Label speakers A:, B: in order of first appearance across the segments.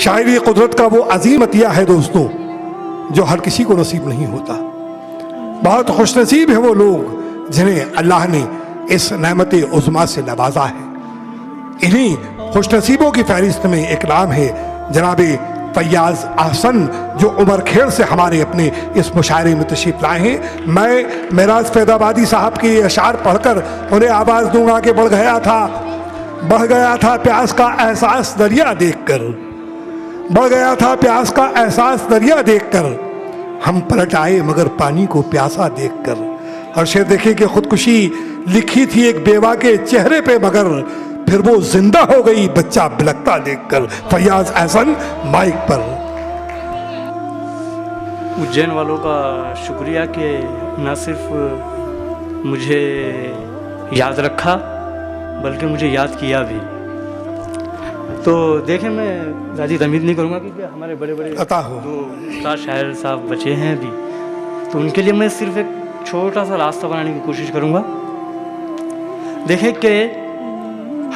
A: शायरी कुदरत का वो अजीम अतिया है दोस्तों, जो हर किसी को नसीब नहीं होता। बहुत खुशनसीब है वो लोग जिन्हें अल्लाह ने इस नेमत उज़्मा से नवाजा है। इन्हीं खुशनसीबों की फहरिस्त में एक नाम है जनाब फैयाज अहसन, जो उमर खेड़ से हमारे अपने इस मुशायरे में तशरीफ लाए हैं। मैं मेराज फैदाबादी साहब के अशार पढ़कर उन्हें आवाज़ दूंगा कि बढ़ गया था प्यास का एहसास दरिया देखकर, बढ़ गया था प्यास का एहसास दरिया देखकर, हम पलट आए मगर पानी को प्यासा देखकर। और शेर देखिए कि खुदकुशी लिखी थी एक बेवा के चेहरे पे, मगर फिर वो जिंदा हो गई बच्चा बिलकता देखकर। फैयाज अहसन माइक पर।
B: उज्जैन वालों का शुक्रिया कि न सिर्फ मुझे याद रखा बल्कि मुझे याद किया भी। तो देखें, मैं ज़्यादा तमीज़ नहीं करूँगा क्योंकि हमारे बड़े बड़े दो उस्ताद शायर साहब बचे हैं अभी, तो उनके लिए मैं सिर्फ एक छोटा सा रास्ता बनाने की कोशिश करूँगा। देखें कि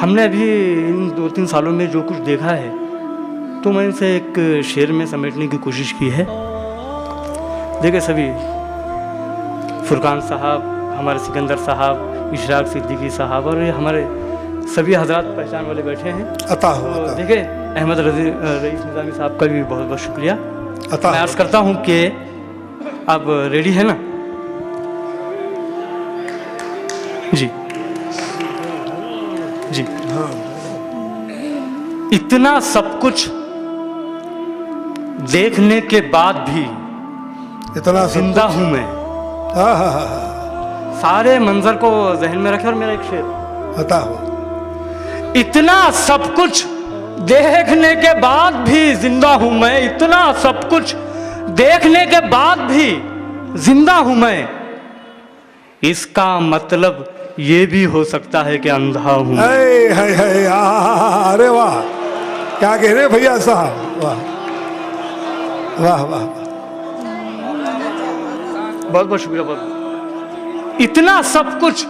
B: हमने अभी इन 2-3 सालों में जो कुछ देखा है, तो मैंने इसे एक शेर में समेटने की कोशिश की है। देखिए, सभी फुरकान साहब, हमारे सिकंदर साहब, इशराक सिद्दीकी साहब और हमारे सभी हजरात पहचान वाले बैठे हैं। तो देखिए, अहमद रईस निज़ामी साहब का भी बहुत बहुत शुक्रिया। मैं अर्ज़ करता हूँ कि आप रेडी है ना? जी जी हाँ। इतना सब कुछ देखने के बाद भी
A: इतना
B: जिंदा हूं मैं। सारे मंजर को जहन में रखे और मेरा एक शेर
A: बता हो।
B: इतना सब कुछ देखने के बाद भी जिंदा हूं मैं, इतना सब कुछ देखने के बाद भी जिंदा हूं मैं। इसका मतलब ये भी हो सकता है कि अंधा हूं।
A: अरे वाह, क्या कह रहे भैया साहब, वाह वाह वाह,
B: बहुत बहुत शुक्रिया। बहुत इतना सब कुछ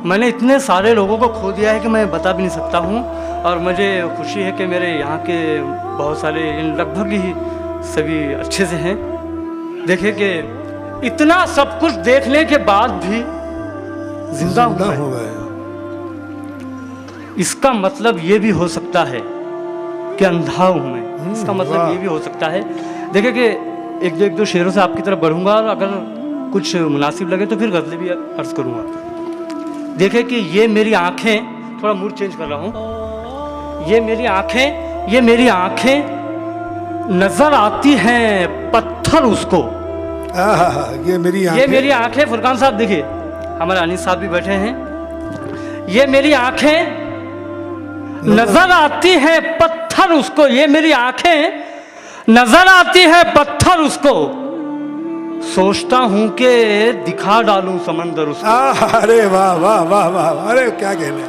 B: मैंने इतने सारे लोगों को खो दिया है कि मैं बता भी नहीं सकता हूँ। और मुझे खुशी है कि मेरे यहाँ के बहुत सारे, लगभग ही सभी अच्छे से हैं। देखिए कि इतना सब कुछ देखने के बाद भी जिंदा हूँ मैं। इसका मतलब ये भी हो सकता है कि अंधा हूँ मैं। इसका मतलब ये भी हो सकता है। देखिए कि एक दो शेरों से आपकी तरफ बढ़ूंगा और अगर कुछ मुनासिब लगे तो फिर गज़लें भी अर्ज करूंगा। देखिए कि ये मेरी आंखें, थोड़ा मूड चेंज कर रहा हूँ। ये मेरी आंखें नजर आती हैं पत्थर उसको।
A: ये मेरी
B: आंखें फुरकान साहब देखिए, हमारे अनीस साहब भी बैठे हैं। ये मेरी आंखें नजर आती हैं पत्थर उसको, ये मेरी आंखें नजर आती है पत्थर उसको, सोचता हूं कि दिखा डालूं समंदर उसको।
A: अरे वाह वाह वाह वाह, अरे क्या कहने।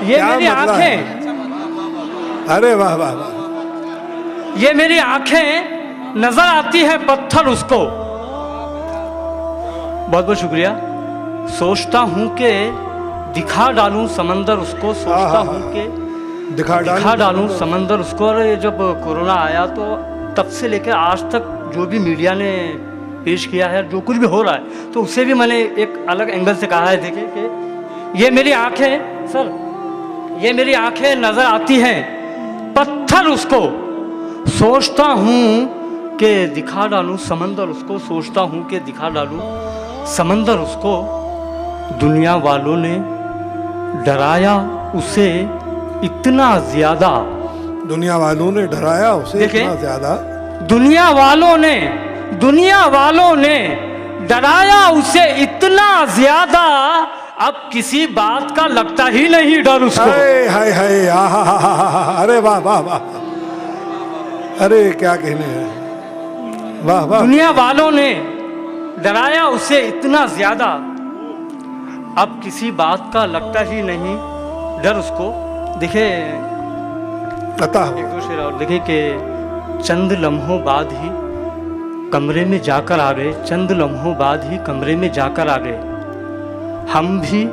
B: ये मेरी आंखें,
A: अरे वाह वाह वाह,
B: ये मेरी आंखें नजर आती है पत्थर उसको। बहुत बहुत शुक्रिया। सोचता हूं कि दिखा डालूं समंदर उसको, सोचता हूं कि दिखा डालूं समंदर उसको। और ये जब कोरोना आया तो तब से लेकर आज तक जो भी मीडिया ने पेश किया है, जो कुछ भी हो रहा है, तो उससे भी मैंने एक अलग एंगल से कहा है। देखिए कि ये मेरी आंखें, सर, ये मेरी आंखें नजर आती हैं पत्थर उसको, सोचता हूं कि दिखा डालूं समंदर उसको, सोचता हूं कि दिखा डालूं समंदर उसको। दुनिया वालों ने डराया उसे इतना ज्यादा,
A: दुनिया वालों ने डराया उसे इतना ज्यादा,
B: दुनिया वालों ने डराया उसे इतना ज्यादा, अब किसी बात का लगता ही नहीं डर उसको।
A: हाय हाय, अरे वाह वाह वाह, अरे क्या कहने हैं, वाह वाह।
B: दुनिया वालों ने डराया उसे इतना ज्यादा, अब किसी बात का लगता ही नहीं डर उसको। देखिए, एक दो शेर और देखिए कि चंद लम्हों बाद ही कमरे में जाकर आ गए, चंद लम्हों बाद ही कमरे में जाकर आ गए, हम भी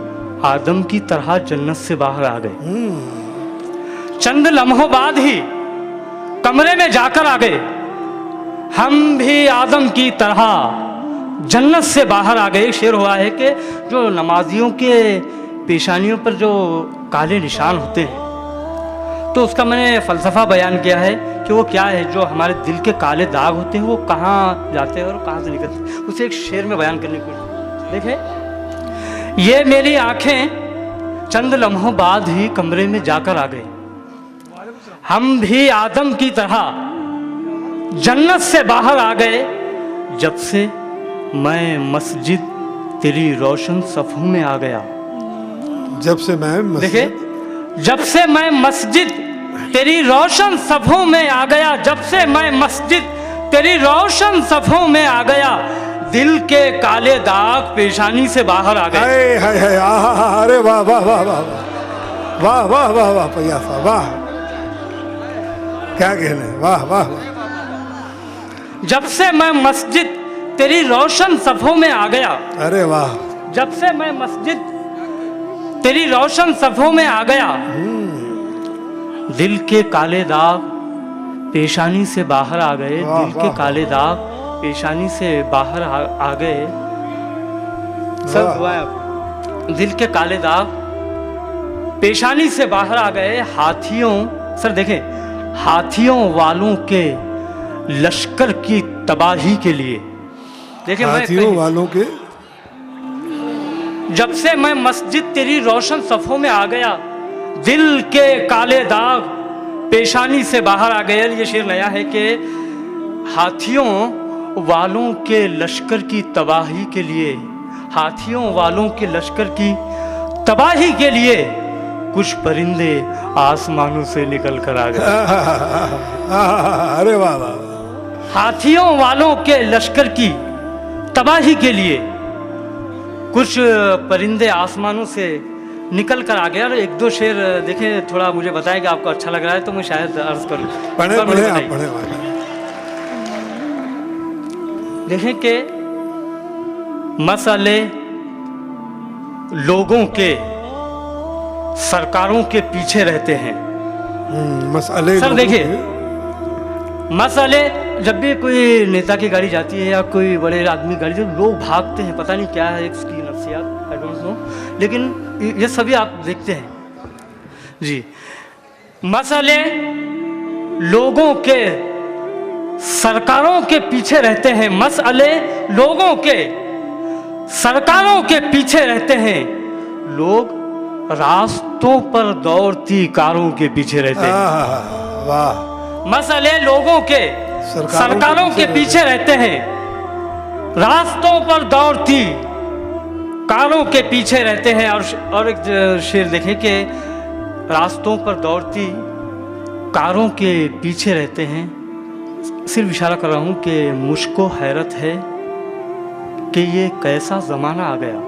B: आदम की तरह जन्नत से बाहर आ गए। चंद लम्हों बाद ही कमरे में जाकर आ गए। हम भी आदम की तरह जन्नत से बाहर आ गए। एक शेर हुआ है कि जो नमाजियों के पेशानियों पर जो काले निशान होते हैं, तो उसका मैंने फ़लसफ़ा बयान किया है कि वो क्या है, जो हमारे दिल के काले दाग होते हैं वो कहाँ जाते हैं और कहाँ से निकलते हैं। उसे एक शेर में बयान करने की कोशिश। देखें, ये मेरी आँखें चंद लम्हों बाद ही कमरे में जाकर आ गए। हम भी आदम की तरह जन्नत से बाहर आ गए, जब से मैं मस्जिद तेरी रोशन सफ़ों में आ गया।
A: जब से मैं
B: देखे, जब से मैं मस्जिद तेरी रोशन सफ़ों में आ गया, जब से मैं मस्जिद तेरी रोशन सफ़ों में आ गया, दिल के काले दाग पेशानी से बाहर आ गए।
A: अरे वाह वाह वाह वाह वाह वाह वाह वाह भैया साहब, वाह क्या कहने, वाह वाह।
B: जब से मैं मस्जिद तेरी रोशन सफ़ों में आ गया,
A: अरे वाह,
B: जब से मैं मस्जिद तेरी रोशन सफ़ों में आ गया, दिल के काले दाग पेशानी से बाहर आ गए। दिल के काले दाग पेशानी से बाहर आ गए। सर दुआएं आप। दिल के काले दाग पेशानी से बाहर आ गए। हाथियों, सर देखें, हाथियों वालों के लश्कर की तबाही के लिए। देखें,
A: हाथियों वालों के,
B: जब से मैं मस्जिद तेरी रोशन सफ़ों में आ गया, दिल के काले दाग पेशानी से बाहर आ गए। ये शेर नया है कि हाथियों वालों के लश्कर की तबाही के लिए, हाथियों वालों के लश्कर की तबाही के लिए कुछ परिंदे आसमानों से निकल कर आ गए।
A: अरे वाह वाह।
B: हाथियों वालों के लश्कर की तबाही के लिए कुछ परिंदे आसमानों से निकल कर आ गया। और एक दो शेर देखें, थोड़ा मुझे बताएं कि आपको अच्छा लग रहा है तो मैं शायद अर्ज करूं।
A: पढ़े पढ़े आप पढ़े।
B: देखें कि मसले लोगों के सरकारों के पीछे रहते हैं।
A: मसले,
B: सर देखिए, मसले जब भी कोई नेता की गाड़ी जाती है या कोई बड़े आदमी गाड़ी, तो लोग भागते हैं, पता नहीं क्या है इसकी नफ्सियात, आई डोंट नो, लेकिन ये सभी आप देखते हैं जी। मसले लोगों के सरकारों के पीछे रहते हैं, मसले लोगों के सरकारों के पीछे रहते हैं, लोग रास्तों पर दौड़ती कारों के पीछे रहते हैं।
A: वाह। मसले
B: लोगों के सरकारों के पीछे रहते हैं, रास्तों पर दौड़ती कारों के पीछे रहते हैं। और एक शेर देखें कि रास्तों पर दौड़ती कारों के पीछे रहते हैं। सिर्फ इशारा कर रहा हूं कि मुझको हैरत है कि ये कैसा ज़माना आ गया।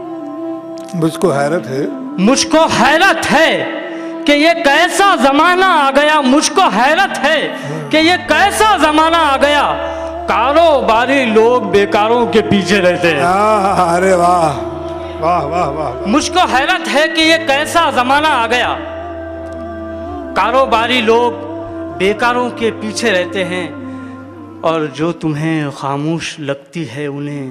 A: मुझको हैरत है,
B: मुझको हैरत है कि ये कैसा ज़माना आ गया। मुझको हैरत है कि ये कैसा ज़माना आ गया, कारोबारी लोग बेकारों के पीछे रहते हैं।
A: अरे वाह वाह वाह वाह।
B: मुझको हैरत है कि ये कैसा ज़माना आ गया, कारोबारी लोग बेकारों के पीछे रहते हैं। और जो तुम्हें खामोश लगती है उन्हें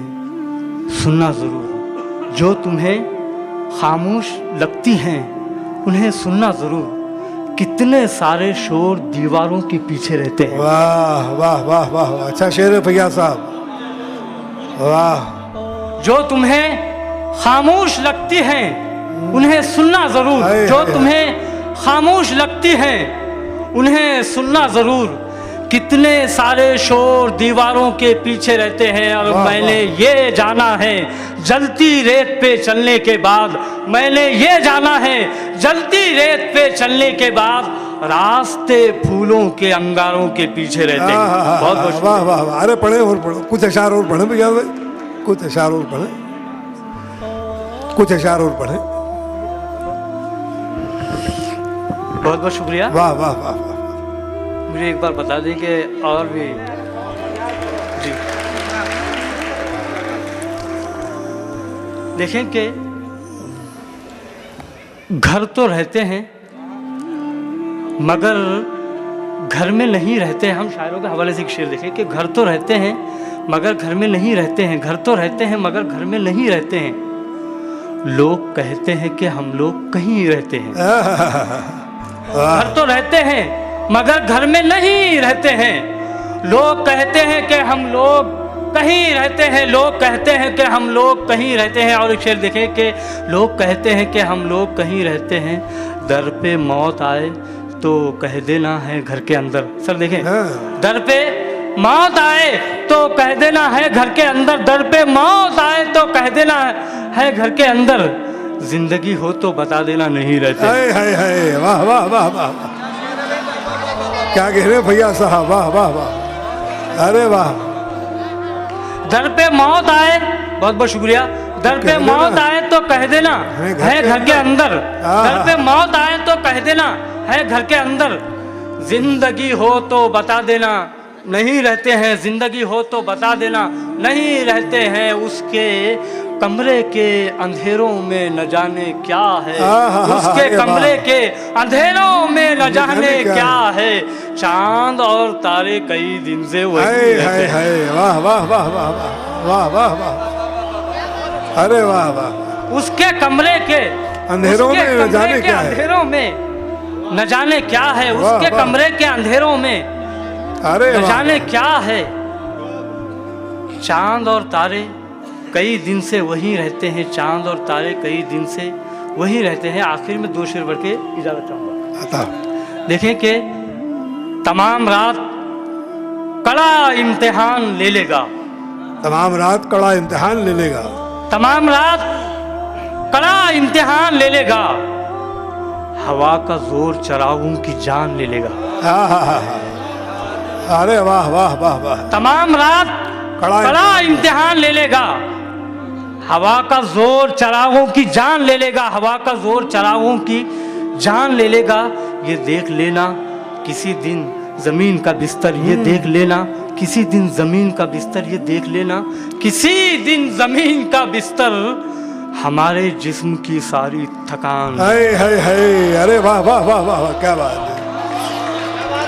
B: सुनना ज़रूर, जो तुम्हें खामोश लगती हैं उन्हें सुनना ज़रूर, कितने सारे शोर दीवारों के पीछे रहते हैं।
A: वाह वाह वाह वाह, अच्छा शेर है भैया साहब, वाह।
B: जो तुम्हें खामोश लगती हैं उन्हें सुनना ज़रूर, जो तुम्हें खामोश लगती हैं उन्हें सुनना ज़रूर, कितने सारे शोर दीवारों के पीछे रहते हैं। और मैंने ये जाना है जलती रेत पे चलने के बाद, मैंने ये जाना है जलती रेत पे चलने के बाद, रास्ते फूलों के अंगारों के पीछे रहते हैं। बहुत बहुत
A: वाह वाह वाह। अरे पढ़े और पढ़ो, कुछ अशार और पढ़े भैया, कुछ अशार और पढ़े, कुछ अशार और पढ़े।
B: बहुत बहुत शुक्रिया।
A: वाह वाह वाह वाह।
B: मुझे एक बार बता दें कि और भी जी देखें कि घर तो रहते हैं मगर घर में नहीं रहते हैं, हम शायरों के हवाले से एक शेर देखें कि घर तो रहते हैं मगर घर में नहीं रहते हैं, घर तो रहते हैं मगर घर में नहीं रहते हैं, लोग कहते हैं कि हम लोग कहीं रहते हैं। घर तो रहते हैं मगर घर में नहीं रहते हैं, लोग कहते हैं कि हम लोग कहीं रहते हैं, लोग कहते हैं कि हम लोग कहीं रहते हैं। और एक शेर देखें कि लोग कहते हैं कि हम लोग कहीं रहते हैं, दर पे मौत आए तो कह देना है घर के अंदर। सर देखें, दर पे मौत आए तो कह देना है घर के अंदर, दर पे मौत आए तो कह देना है घर के अंदर, जिंदगी हो तो बता देना नहीं रहते।
A: हाय हाय हाय, वाह वाह वाह वाह, क्या कह रहे भैया साहब, वाह वाह वाह, अरे वाह।
B: दर पे मौत आए, बहुत बहुत शुक्रिया, दर पे मौत आए तो कह देना है घर के अंदर, दर पे मौत आए तो कह देना है घर के अंदर, जिंदगी हो तो बता देना नहीं रहते हैं, जिंदगी हो तो बता देना नहीं रहते हैं, उसके कमरे के अंधेरों में न जाने क्या है, उसके कमरे के अंधेरों में न जाने क्या है, चांद और तारे कई दिन से वही रहते हैं।
A: वाह वाह वाह वाह वाह वाह वाह, अरे वाह वाह।
B: उसके कमरे के
A: अंधेरों में न जाने क्या है,
B: अंधेरों में न जाने क्या है, उसके कमरे के अंधेरों में
A: अरे
B: न जाने क्या है, चांद और तारे कई दिन से वहीं रहते हैं, चांद और तारे कई दिन से वहीं रहते हैं। आखिर में दो शेर बढ़ के इजाजत चाहूंगा। देखें कि तमाम रात कड़ा इम्तिहान ले लेगा,
A: तमाम रात कड़ा इम्तिहान ले लेगा,
B: तमाम रात कड़ा इम्तिहान ले लेगा, हवा का जोर चरागों की जान ले लेगा।
A: अरे वाह वाह वाह वाह।
B: तमाम रात कड़ा इम्तिहान ले लेगा, हवा का जोर चरागों की जान ले लेगा, हवा का जोर चरागों की जान ले लेगा, ये देख लेना किसी दिन जमीन का बिस्तर, ये देख लेना किसी दिन जमीन का बिस्तर, ये देख लेना किसी दिन जमीन का बिस्तर, हमारे जिस्म की सारी थकान।
A: हाय हाय हाय, अरे वाह वाह वाह वाह, क्या बात है,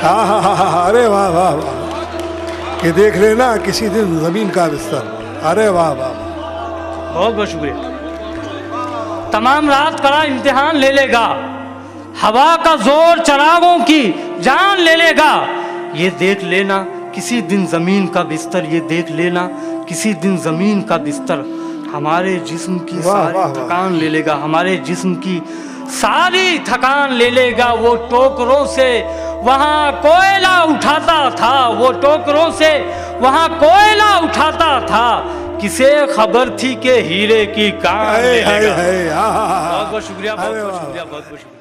A: हाँ हाँ हाँ हाँ, अरे वाह वाह वाह, ये देख लेना किसी दिन जमीन का बिस्तर, अरे वाह वाह,
B: बहुत बहुत शुक्रिया। तमाम रात कड़ा इम्तिहान ले लेगा, हवा का जोर चरागों की जान ले लेगा, ये देख लेना किसी दिन जमीन का बिस्तर, ये देख लेना किसी दिन जमीन का बिस्तर, हमारे जिस्म की सारी थकान ले लेगा, हमारे जिस्म की सारी थकान ले लेगा। वो टोकरों से वहाँ कोयला उठाता था, वो टोकरों से वहाँ कोयला उठाता था, किसे खबर थी के हीरे की कान ले लेगा।
A: बहुत
B: बहुत शुक्रिया, बहुत बहुत शुक्रिया, बहुत बहुत शुक्रिया।